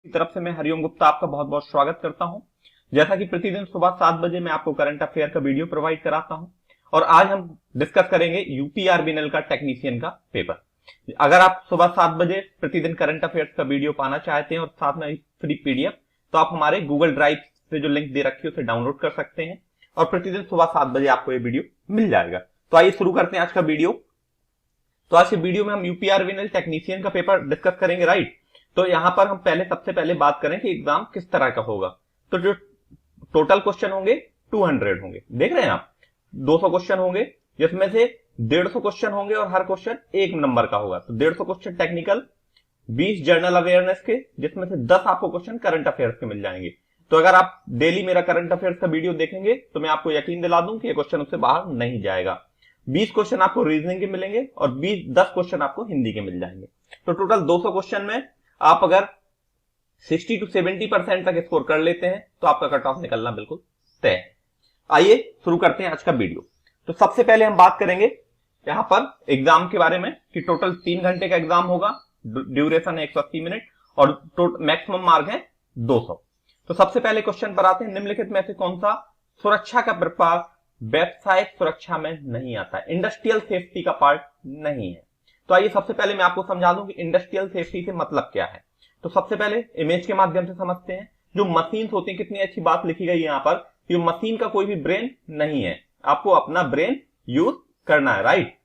की तरफ से मैं हरिओम गुप्ता आपका बहुत बहुत स्वागत करता हूं। जैसा कि प्रतिदिन सुबह 7 बजे मैं आपको करंट अफेयर का वीडियो प्रोवाइड कराता हूं और आज हम डिस्कस करेंगे यूपीआरबीएनएल का टेक्नीशियन का पेपर। अगर आप सुबह 7 बजे प्रतिदिन करंट अफेयर्स का वीडियो पाना चाहते हैं और साथ में फ्री पीडीएफ, तो आप हमारे गूगल ड्राइव से जो लिंक दे रखी है उसे डाउनलोड कर सकते हैं और प्रतिदिन सुबह 7 बजे आपको ये वीडियो मिल जाएगा। तो आइए शुरू करते हैं आज का वीडियो। तो आज के वीडियो में हम यूपीआरबीएनएल टेक्नीशियन का पेपर डिस्कस करेंगे, राइट। तो यहां पर हम सबसे पहले बात करें कि एग्जाम किस तरह का होगा। तो जो टोटल क्वेश्चन होंगे 200 होंगे, देख रहे हैं आप। 200 क्वेश्चन होंगे जिसमें से 150 क्वेश्चन होंगे और हर क्वेश्चन 1 नंबर का होगा। तो 150 क्वेश्चन टेक्निकल, 20 जर्नल अवेयरनेस के, जिसमें से 10 आपको क्वेश्चन करंट अफेयर्स के मिल जाएंगे। तो अगर आप डेली मेरा करंट अफेयर्स का वीडियो देखेंगे तो मैं आपको यकीन दिला दूं कि ये क्वेश्चन उससे बाहर नहीं जाएगा। 20 क्वेश्चन आपको रीजनिंग के मिलेंगे और 10 क्वेश्चन आपको हिंदी के मिल जाएंगे। तो टोटल 200 क्वेश्चन में आप अगर 60 to 70% तक स्कोर कर लेते हैं तो आपका कट ऑफ निकलना बिल्कुल तय है। आइए शुरू करते हैं आज का वीडियो। तो सबसे पहले हम बात करेंगे यहां पर एग्जाम के बारे में कि टोटल 3 घंटे का एग्जाम होगा, ड्यूरेशन है 180 मिनट और मैक्सिमम मार्क है 200। तो सबसे पहले क्वेश्चन पर आते हैं। निम्नलिखित में से कौन सा सुरक्षा का प्रभाग व्यवसायिक सुरक्षा में नहीं आता है, इंडस्ट्रियल सेफ्टी का पार्ट नहीं है। तो आइए सबसे पहले मैं आपको समझा दूं कि इंडस्ट्रियल सेफ्टी से मतलब क्या है। तो सबसे पहले इमेज के माध्यम से समझते हैं। जो मशीन होती हैं, कितनी अच्छी बात लिखी गई है यहाँ पर कि मशीन का कोई भी ब्रेन नहीं है, आपको अपना ब्रेन यूज करना है, राइट।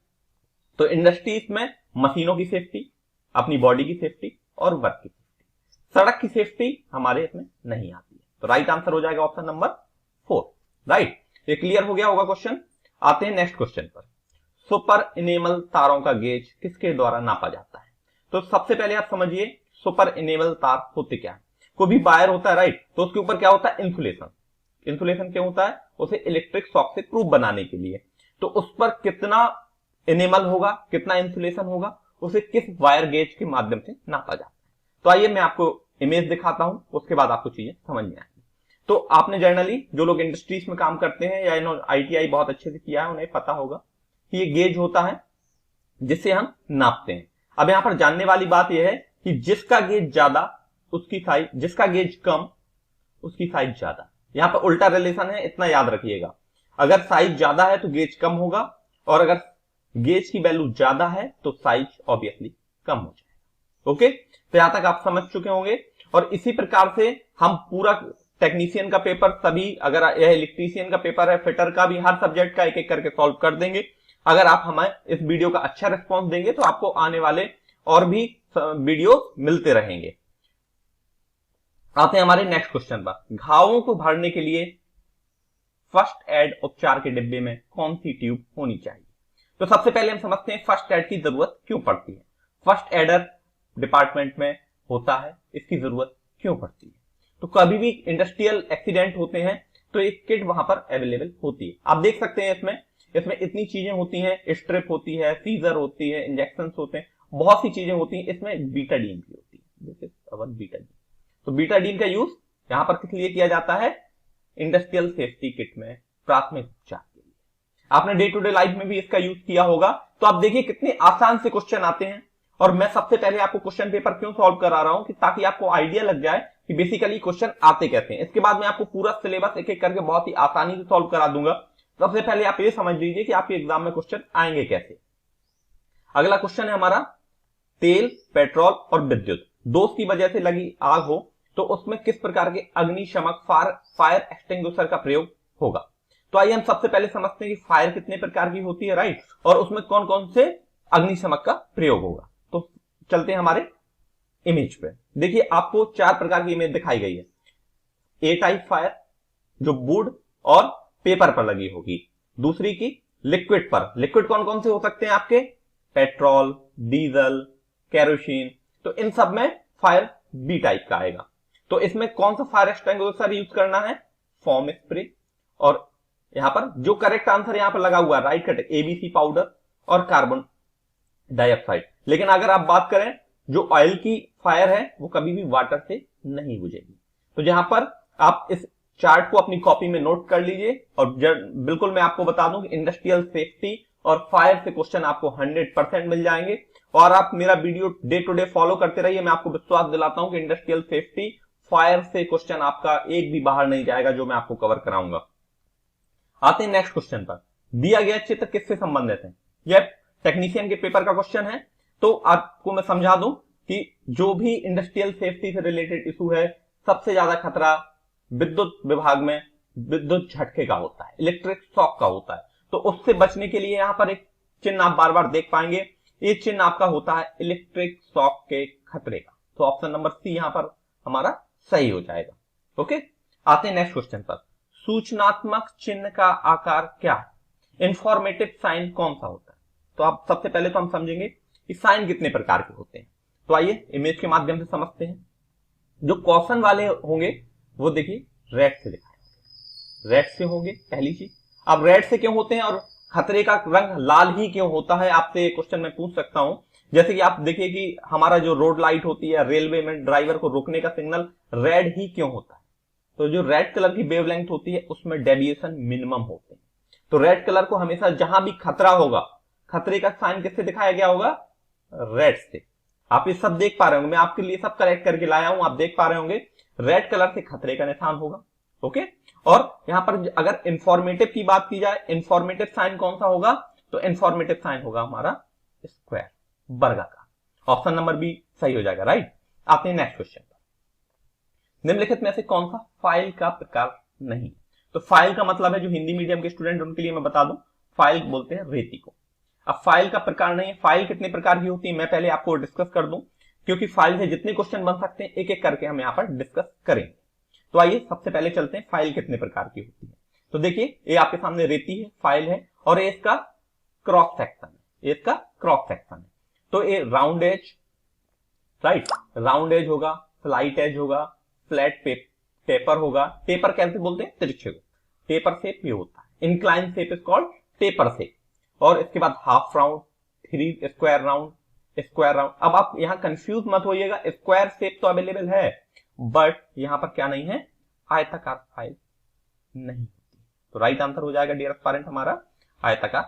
तो इंडस्ट्रीज में मशीनों की सेफ्टी, अपनी बॉडी की सेफ्टी और वर्क की सेफ्टी। सड़क की सेफ्टी हमारे इसमें नहीं आती है। तो राइट आंसर हो जाएगा ऑप्शन नंबर 4, राइट। ये क्लियर हो गया होगा क्वेश्चन। आते हैं नेक्स्ट क्वेश्चन पर। सुपर इनेमल तारों का गेज किसके द्वारा नापा जाता है। तो सबसे पहले आप समझिए सुपर इनेमल तार होते क्या है। कोई भी वायर होता है, राइट, तो उसके ऊपर क्या होता है, इंसुलेशन। इंसुलेशन क्यों होता है, उसे इलेक्ट्रिक शॉक से प्रूफ बनाने के लिए। तो उस पर कितना इनेमल होगा, कितना इंसुलेशन होगा, उसे किस वायर गेज के माध्यम से नापा जाता है। तो आइए मैं आपको इमेज दिखाता हूं, उसके बाद आपको चीजें समझ में आएंगी। तो आपने जनरली जो लोग इंडस्ट्रीज में काम करते हैं या आईटीआई बहुत अच्छे से किया है, उन्हें पता होगा कि ये गेज होता है जिससे हम नापते हैं। अब यहां पर जानने वाली बात यह है कि जिसका गेज ज्यादा उसकी साइज, जिसका गेज कम उसकी साइज ज्यादा। यहां पर उल्टा रिलेशन है, इतना याद रखिएगा। अगर साइज ज्यादा है तो गेज कम होगा और अगर गेज की वैल्यू ज्यादा है तो साइज ऑब्वियसली कम हो जाएगा। ओके, तो यहां तक आप समझ चुके होंगे। और इसी प्रकार से हम पूरा टेक्नीशियन का पेपर, सभी, अगर यह इलेक्ट्रीशियन का पेपर है, फिटर का भी, हर सब्जेक्ट का एक एक करके सॉल्व कर देंगे। अगर आप हमें इस वीडियो का अच्छा रिस्पॉन्स देंगे तो आपको आने वाले और भी वीडियो मिलते रहेंगे। आते हैं हमारे नेक्स्ट क्वेश्चन पर। घावों को भरने के लिए फर्स्ट एड उपचार के डिब्बे में कौन सी ट्यूब होनी चाहिए। तो सबसे पहले हम समझते हैं फर्स्ट एड की जरूरत क्यों पड़ती है। फर्स्ट एडर डिपार्टमेंट में होता है, इसकी जरूरत क्यों पड़ती है। तो कभी भी इंडस्ट्रियल एक्सीडेंट होते हैं तो एक किट वहां पर अवेलेबल होती है। आप देख सकते हैं इसमें इतनी चीजें होती हैं, स्ट्रिप होती है, सीजर होती है, इंजेक्शन होते हैं, बहुत सी चीजें होती हैं। इसमें बीटाडीन भी होती है, दिस इज अवर बीटाडीन। तो बीटाडीन का यूज यहां पर किस लिए किया जाता है, इंडस्ट्रियल सेफ्टी किट में प्राथमिक उपचार के लिए। आपने डे टू डे लाइफ में भी इसका यूज किया होगा। तो आप देखिए कितने आसान से क्वेश्चन आते हैं और मैं सबसे पहले आपको क्वेश्चन पेपर क्यों सॉल्व करा रहा हूं कि ताकि आपको आइडिया लग जाए कि बेसिकली क्वेश्चन आते कैसे हैं। इसके बाद मैं आपको पूरा सिलेबस एक एक करके बहुत ही आसानी से सॉल्व करा दूंगा। सबसे पहले आप ये समझ लीजिए कि आपके एग्जाम में क्वेश्चन आएंगे कैसे। अगला क्वेश्चन है हमारा, तेल, पेट्रोल और विद्युत दोष की वजह से लगी आग हो तो उसमें किस प्रकार के अग्निशमक फायर एक्सटिंग्विशर का प्रयोग होगा। तो आइए हम सबसे पहले समझते हैं कि फायर कितने प्रकार की होती है, राइट, और उसमें कौन कौन से अग्निशमक का प्रयोग होगा। तो चलते हैं हमारे इमेज पे। देखिए आपको 4 प्रकार की इमेज दिखाई गई है। ए टाइप फायर जो वुड और पेपर पर लगी होगी, दूसरी की लिक्विड पर। लिक्विड कौन कौन से हो सकते हैं आपके, पेट्रोल, डीजल, केरोसिन। तो इन सब में फायर बी टाइप का आएगा। तो इसमें कौन सा फायर एक्सटिंग्विशर यूज करना है, फोम स्प्रे। और यहां पर जो करेक्ट आंसर यहां पर लगा हुआ है, राइट कट, एबीसी पाउडर और कार्बन डाइऑक्साइड। लेकिन अगर आप बात करें जो ऑयल की फायर है वो कभी भी वाटर से नहीं बुझेगी। तो जहां पर आप इस चार्ट को अपनी कॉपी में नोट कर लीजिए और बिल्कुल मैं आपको बता दूं कि इंडस्ट्रियल सेफ्टी और फायर से क्वेश्चन आपको 100% मिल जाएंगे। और आप मेरा video day to day follow करते रहिए, मैं आपको विश्वास दिलाता हूं कि इंडस्ट्रियल सेफ्टी फायर से क्वेश्चन आपका एक भी बाहर नहीं जाएगा, जो मैं आपको कवर कराऊंगा। आते हैं नेक्स्ट क्वेश्चन पर। दिया गया चित्र किससे संबंधित है? यह टेक्नीशियन के पेपर का क्वेश्चन है। तो आपको मैं समझा दूं कि जो भी इंडस्ट्रियल सेफ्टी से रिलेटेड इशू है, सबसे ज्यादा खतरा विद्युत विभाग में विद्युत झटके का होता है, इलेक्ट्रिक शॉक का होता है। तो उससे बचने के लिए यहां पर एक चिन्ह आप बार बार देख पाएंगे, ये चिन्ह आपका होता है इलेक्ट्रिक शॉक के खतरे का। तो ऑप्शन नंबर सी यहां पर हमारा सही हो जाएगा। ओके, आते हैं नेक्स्ट क्वेश्चन पर। सूचनात्मक चिन्ह का आकार क्या है? इंफॉर्मेटिव साइन कौन सा होता है? तो आप सबसे पहले तो हम समझेंगे कि साइन कितने प्रकार के होते हैं। तो आइए इमेज के माध्यम से समझते हैं। जो क्वेश्चन वाले होंगे वो देखिए रेड से दिखाएंगे, रेड से होंगे पहली चीज। अब रेड से क्यों होते हैं और खतरे का रंग लाल ही क्यों होता है, आपसे क्वेश्चन मैं पूछ सकता हूं। जैसे कि आप देखिए कि हमारा जो रोड लाइट होती है, रेलवे में ड्राइवर को रोकने का सिग्नल रेड ही क्यों होता है? तो जो रेड कलर की वेवलेंथ होती है उसमें डेविएशन मिनिमम होते हैं। तो रेड कलर को हमेशा जहां भी खतरा होगा, खतरे का साइन किससे दिखाया गया होगा? रेड से। आप ये सब देख पा रहे होंगे, मैं आपके लिए सब करेक्ट करके लाया हूं, आप देख पा रहे होंगे रेड कलर से खतरे का निशान होगा। ओके, और यहां पर अगर इंफॉर्मेटिव की बात की जाए, इंफॉर्मेटिव साइन कौन सा होगा? तो इंफॉर्मेटिव साइन होगा हमारा स्क्वायर, वर्गाकार। ऑप्शन नंबर बी सही हो जाएगा, राइट। आते हैं नेक्स्ट क्वेश्चन पर। निम्नलिखित में से कौन सा फाइल का प्रकार नहीं? तो फाइल का मतलब है, जो हिंदी मीडियम के स्टूडेंट उनके लिए मैं बता दूं, फाइल बोलते हैं रेती को। अब फाइल का प्रकार नहीं है। फाइल कितने प्रकार की होती है मैं पहले आपको डिस्कस कर दूं, क्योंकि फाइल से जितने क्वेश्चन बन सकते हैं एक एक करके हम यहां पर डिस्कस करेंगे। तो आइए सबसे पहले चलते हैं फाइल कितने प्रकार की होती है। तो देखिए ये आपके सामने रेती है, फाइल है, और ये इसका क्रॉस सेक्शन है, ये इसका क्रॉस सेक्शन है। तो ये round edge, right, round edge होगा, फ्लाइट एज होगा, फ्लैट टेपर होगा। टेपर कैसे बोलते हैं? तिरछे को। टेपर शेप ये होता है, incline shape is called taper shape. और इसके बाद half round, three square round, square round. अब आप यहां कंफ्यूज मत होइएगा, स्क्वायर शेप तो अवेलेबल है, बट यहां पर क्या नहीं है? आयताकार फाइल नहीं होती। तो राइट आंसर हो जाएगा डियर एस्पायरेंट हमारा आयताकार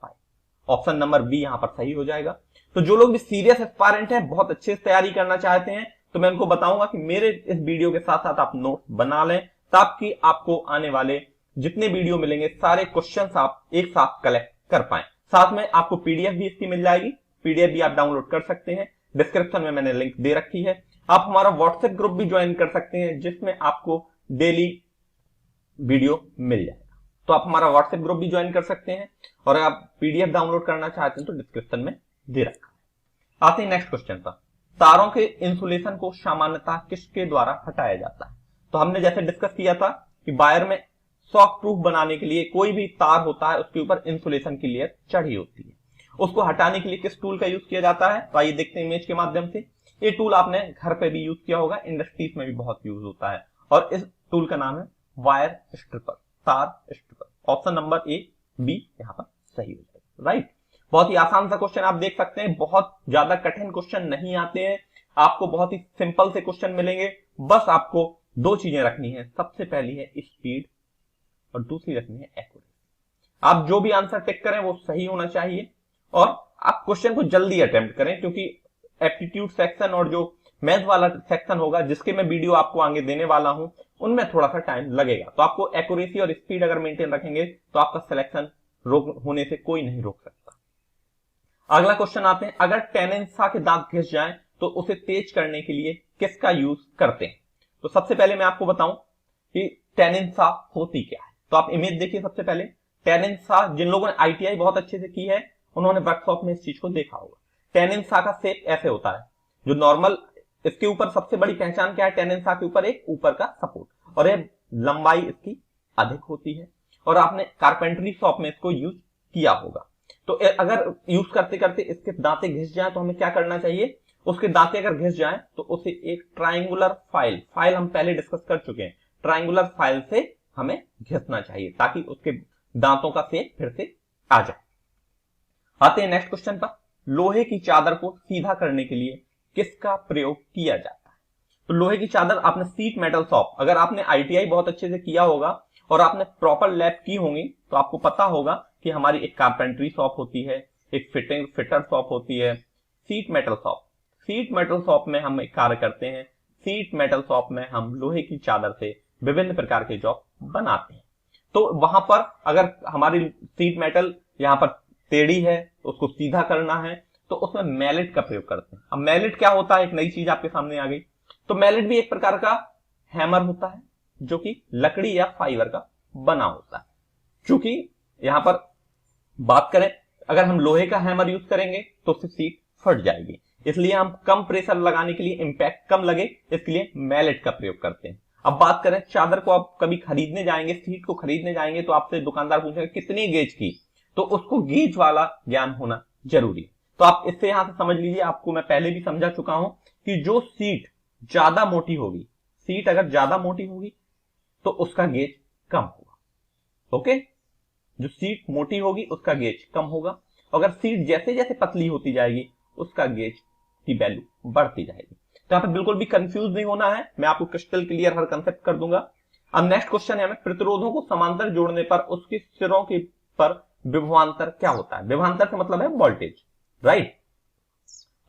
फाइल। ऑप्शन नंबर बी यहां पर सही हो जाएगा। तो जो लोग भी सीरियस एस्पायरेंट हैं, बहुत अच्छे से तैयारी करना चाहते हैं, तो मैं उनको बताऊंगा कि मेरे इस वीडियो के साथ साथ आप नोट बना लें, ताकि आपको आने वाले जितने वीडियो मिलेंगे सारे क्वेश्चंस आप एक साथ कलेक्ट कर पाए। साथ में आपको पीडीएफ भी इसकी मिल जाएगी, पीडीएफ भी आप डाउनलोड कर सकते हैं, डिस्क्रिप्शन में मैंने लिंक दे रखी है। आप हमारा व्हाट्सएप ग्रुप भी ज्वाइन कर सकते हैं, जिसमें आपको डेली वीडियो मिल जाएगा। तो आप हमारा व्हाट्सएप ग्रुप भी ज्वाइन कर सकते हैं, और अगर आप पीडीएफ डाउनलोड करना चाहते हैं तो डिस्क्रिप्शन में दे रखा है। आते हैं नेक्स्ट क्वेश्चन पर। तारों के इंसुलेशन को सामान्यतः किसके द्वारा हटाया जाता है? तो हमने जैसे डिस्कस किया था कि वायर में शॉक प्रूफ बनाने के लिए कोई भी तार होता है उसके ऊपर इंसुलेशन की लेयर चढ़ी होती है, उसको हटाने के लिए किस टूल का यूज किया जाता है? तो आइए देखते हैं इमेज के माध्यम से। ये टूल आपने घर पे भी यूज किया होगा, इंडस्ट्रीज में भी बहुत यूज होता है, और इस टूल का नाम है वायर स्ट्रिपर, तार stripper. Option number A B यहां पर सही हो जाएगा, राइट। बहुत ही आसान सा क्वेश्चन आप देख सकते हैं, बहुत ज्यादा कठिन क्वेश्चन नहीं आते हैं, आपको बहुत ही सिंपल से क्वेश्चन मिलेंगे। बस आपको दो चीजें रखनी है, सबसे पहली है स्पीड और दूसरी रखनी है एक्यूरेसी। आप जो भी आंसर टिक करें वो सही होना चाहिए, और आप क्वेश्चन को जल्दी अटेम्प्ट करें, क्योंकि एप्टीट्यूड सेक्शन और जो मैथ वाला सेक्शन होगा, जिसके मैं वीडियो आपको आगे देने वाला हूं, उनमें थोड़ा सा टाइम लगेगा। तो आपको एक्यूरेसी और स्पीड अगर मेंटेन रखेंगे तो आपका सिलेक्शन रोक होने से कोई नहीं रोक सकता। अगला क्वेश्चन आते हैं, अगर टेनेंसा के दांत घिस जाएं तो उसे तेज करने के लिए किसका यूज करते हैं? तो सबसे पहले मैं आपको बताऊं कि टेनेंसा होती क्या है। तो आप इमेज देखिए। सबसे पहले टेनेंसा, जिन लोगों ने आईटीआई बहुत अच्छे से की है उन्होंने वर्कशॉप में इस चीज को देखा होगा। टेनेंसा का शेप ऐसे होता है, जो नॉर्मल, इसके ऊपर सबसे बड़ी पहचान क्या है? टेनेंसा के ऊपर एक ऊपर का सपोर्ट, और ये लंबाई इसकी अधिक होती है, और आपने कारपेंटरी शॉप में इसको यूज किया होगा। तो अगर यूज करते करते इसके दांते घिस जाए तो हमें क्या करना चाहिए? उसके दांते अगर घिस जाए तो उसे एक ट्राइंगुलर फाइल हम पहले डिस्कस कर चुके हैं, ट्राइंगुलर फाइल से हमें घिसना चाहिए, ताकि उसके दांतों का शेप फिर से आ जाए। आते हैं नेक्स्ट क्वेश्चन पर। लोहे की चादर को सीधा करने के लिए किसका प्रयोग किया जाता है? तो लोहे की चादर, आपने सीट मेटल शॉप, अगर आपने आईटीआई बहुत अच्छे से किया होगा और आपने प्रॉपर लैब की होंगी तो आपको पता होगा कि हमारी एक कारपेंटरी शॉप होती है, एक फिटर शॉप होती है, sheet metal shop. Sheet metal shop में हम एक कार्य करते हैं। शीट मेटल शॉप में हम लोहे की चादर से विभिन्न प्रकार के जॉब बनाते हैं। तो वहां पर अगर हमारी शीट मेटल यहाँ पर टेढ़ी है, उसको सीधा करना है, तो उसमें मैलेट का प्रयोग करते हैं। अब मैलेट क्या होता है, एक नई चीज आपके सामने आ गई। तो मैलेट भी एक प्रकार का हैमर होता है जो कि लकड़ी या फाइबर का बना होता है। क्योंकि यहां पर बात करें, अगर हम लोहे का हैमर यूज करेंगे तो उससे सीट फट जाएगी, इसलिए हम कम प्रेशर लगाने के लिए, इंपैक्ट कम लगे, इसके लिए मैलेट का प्रयोग करते हैं। अब बात करें चादर को, आप कभी खरीदने जाएंगे, सीट को खरीदने जाएंगे तो आपसे दुकानदार पूछेगा कितनी गेज की, तो उसको गेज वाला ज्ञान होना जरूरी है। तो आप इससे यहां से समझ लीजिए, आपको मैं पहले भी समझा चुका हूं कि जो सीट ज्यादा मोटी होगी, सीट अगर ज्यादा मोटी होगी तो उसका गेज कम होगा। ओके, जो सीट मोटी होगी उसका गेज कम होगा, अगर सीट जैसे जैसे पतली होती जाएगी उसका गेज की वैल्यू बढ़ती जाएगी। तो यहां पर बिल्कुल भी कंफ्यूज नहीं होना है, मैं आपको क्रिस्टल क्लियर हर कंसेप्ट कर दूंगा। अब नेक्स्ट क्वेश्चन है, हमें प्रतिरोधों को समांतर जोड़ने पर उसके सिरों के पर विभवांतर क्या होता है। विभवांतर का मतलब है वोल्टेज, राइट।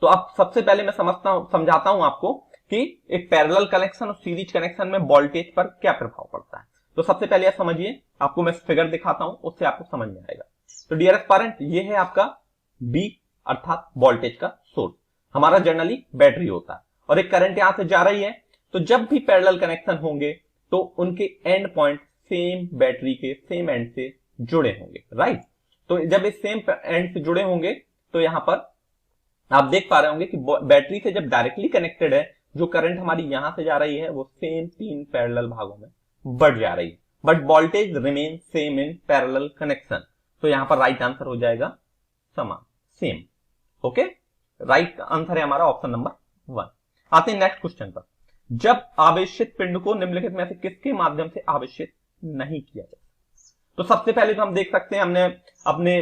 तो अब सबसे पहले मैं समझाता हूं आपको कि एक पैरेलल कनेक्शन और सीरीज कनेक्शन में वोल्टेज पर क्या प्रभाव पड़ता है। तो सबसे पहले आप समझिए, आपको मैं फिगर दिखाता हूं, उससे आपको समझ में आएगा। तो डियर एस्पायरेंट, ये है आपका बी अर्थात वोल्टेज का सोर्स। हमारा जनरली बैटरी होता है और एक करंट यहां से जा रही है। तो जब भी पैरेलल कनेक्शन होंगे तो उनके एंड पॉइंट सेम बैटरी के सेम एंड से जुड़े होंगे, राइट। तो जब इस सेम एंड से जुड़े होंगे तो यहां पर आप देख पा रहे होंगे कि बैटरी से जब डायरेक्टली कनेक्टेड है, जो करंट हमारी यहां से जा रही है वो सेम 3 पैरेलल भागों में बढ़ जा रही है, but voltage remain same in parallel connection. तो यहां पर राइट आंसर हो जाएगा समान, सेम। ओके, राइट आंसर है हमारा ऑप्शन नंबर 1। आते हैं नेक्स्ट क्वेश्चन पर। जब आवेशित पिंड को निम्नलिखित में से किसके माध्यम से आवेशित नहीं किया जाए। तो सबसे पहले तो हम देख सकते हैं, हमने अपने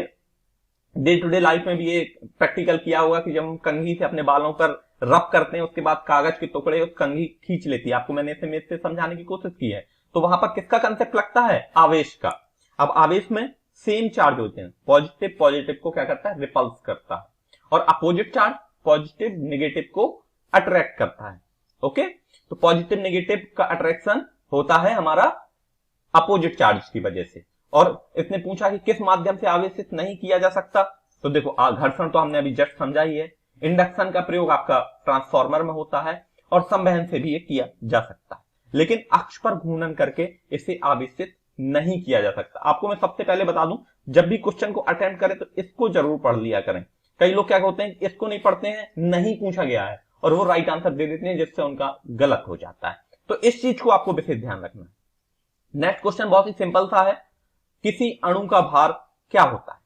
डे टू डे लाइफ में भी ये प्रैक्टिकल किया होगा कि जब हम कंघी से अपने बालों पर रब करते हैं, उसके बाद कागज के टुकड़े उस कंघी खींच लेती है। आपको मैंने इसे मेज से समझाने की कोशिश की है। तो वहां पर किसका कंसेप्ट लगता है, आवेश का। अब आवेश में सेम चार्ज होते हैं, पॉजिटिव पॉजिटिव को क्या करता है, रिपल्स करता है, और अपोजिट चार्ज पॉजिटिव नेगेटिव को अट्रैक्ट करता है। ओके, तो पॉजिटिव नेगेटिव का अट्रैक्शन होता है हमारा अपोजिट चार्ज की वजह से। और इसने पूछा कि किस माध्यम से आवेशित नहीं किया जा सकता। तो देखो, घर्षण तो हमने अभी जस्ट समझा ही है। इंडक्शन का प्रयोग आपका ट्रांसफार्मर में होता है और संवहन से भी ये किया जा सकता है, लेकिन अक्ष पर घूर्णन करके इसे आवेशित नहीं किया जा सकता। आपको मैं सबसे पहले बता दूं, जब भी क्वेश्चन को अटेम्प्ट करें तो इसको जरूर पढ़ लिया करें। कई लोग क्या होते हैं, इसको नहीं पढ़ते हैं, नहीं पूछा गया है, और वो राइट आंसर दे देते हैं, जिससे उनका गलत हो जाता है। तो इस चीज को आपको विशेष ध्यान रखना है। नेक्स्ट क्वेश्चन बहुत ही सिंपल सा है, किसी अणु का भार क्या होता है।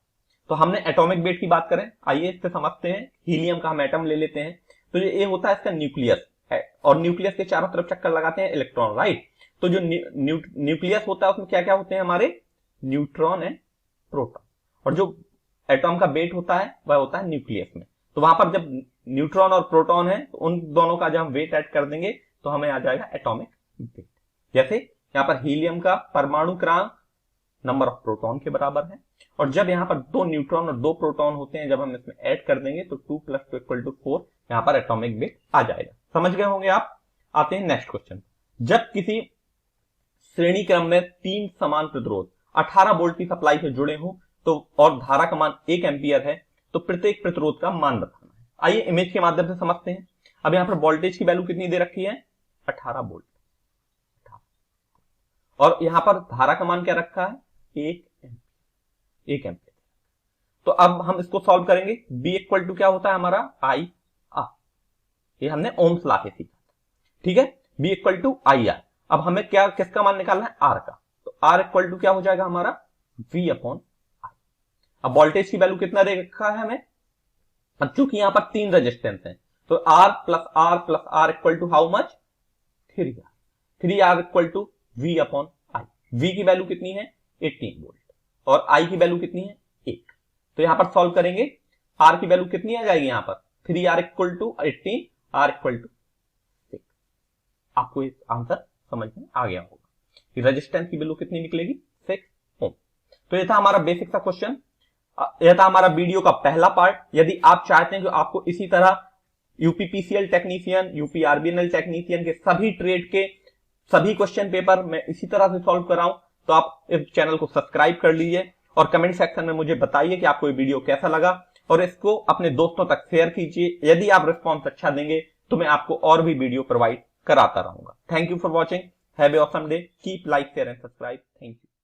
तो हमने एटॉमिक वेट की बात करें, आइए इससे समझते हैं। हीलियम का हम एटम ले लेते हैं, तो ये होता है इसका न्यूक्लियस है, और न्यूक्लियस के चारों तरफ चक्कर लगाते हैं इलेक्ट्रॉन, राइट। तो जो न्यूक्लियस होता है उसमें क्या क्या होते हैं हमारे, न्यूट्रॉन एंड प्रोटॉन, और जो एटॉम का वेट होता है वह होता है न्यूक्लियस में। तो वहां पर जब न्यूट्रॉन और प्रोटॉन है तो उन दोनों का जब हम वेट ऐड कर देंगे तो हमें आ जाएगा एटॉमिक वेट। जैसे यहां पर हीलियम का परमाणु क्रमांक नंबर ऑफ प्रोटॉन के बराबर है, और जब यहां पर 2 न्यूट्रॉन और 2 प्रोटॉन होते हैं, जब हम इसमें ऐड कर देंगे तो 2 + 2 = 4, यहां पर एटॉमिक वेट आ जाएगा। समझ गए होंगे आप। आते हैं नेक्स्ट क्वेश्चन। जब किसी श्रेणी क्रम में 3 समान प्रतिरोध 18 वोल्ट की सप्लाई से जुड़े हो तो और धारा का मान 1 एम्पियर है, तो प्रत्येक प्रतिरोध का मान बताना है। आइए इमेज के माध्यम से समझते हैं। अब यहां पर वोल्टेज की वैल्यू कितनी दे रखी है, 18 वोल्ट, और यहां पर धारा का मान क्या रखा है, 1 एम्पियर। तो अब हम इसको सॉल्व करेंगे। B = क्या होता है हमारा, IR। ये हमने ओम्स लॉ से सीखा था, ठीक है। B = IR। अब हमें क्या किसका मान निकालना है, R का। तो R = क्या हो जाएगा हमारा, V/I। अब वोल्टेज की वैल्यू कितना दे रखा है हमें, अब चूंकि यहां पर 3 रेजिस्टेंस हैं तो R + R + R = how much, 3R। 3R = V/I। V की वैल्यू कितनी है, 18 वोल्ट, और I की वैल्यू कितनी है, 1। तो यहां पर सॉल्व करेंगे, R की वैल्यू कितनी आ जाएगी यहां पर, 3R = 18, R = 6। आपको इस आंसर समझ में आ गया होगा कि रेजिस्टेंस की वैल्यू कितनी निकलेगी, 6 ओम। तो ये था हमारा बेसिक सा क्वेश्चन। यह था हमारा वीडियो का पहला पार्ट। यदि आप चाहते हैं कि आपको इसी तरह यूपीपीसीएल टेक्नीशियन, यूपीआरबीएनएल टेक्नीशियन के सभी ट्रेड के सभी क्वेश्चन पेपर मैं इसी तरह से सॉल्व कराऊं, तो आप इस चैनल को सब्सक्राइब कर लीजिए और कमेंट सेक्शन में मुझे बताइए कि आपको ये वीडियो कैसा लगा और इसको अपने दोस्तों तक शेयर कीजिए। यदि आप रिस्पॉन्स अच्छा देंगे तो मैं आपको और भी वीडियो प्रोवाइड कराता रहूंगा। Thank you for watching. Have a awesome day. Keep like, share and subscribe. Thank you.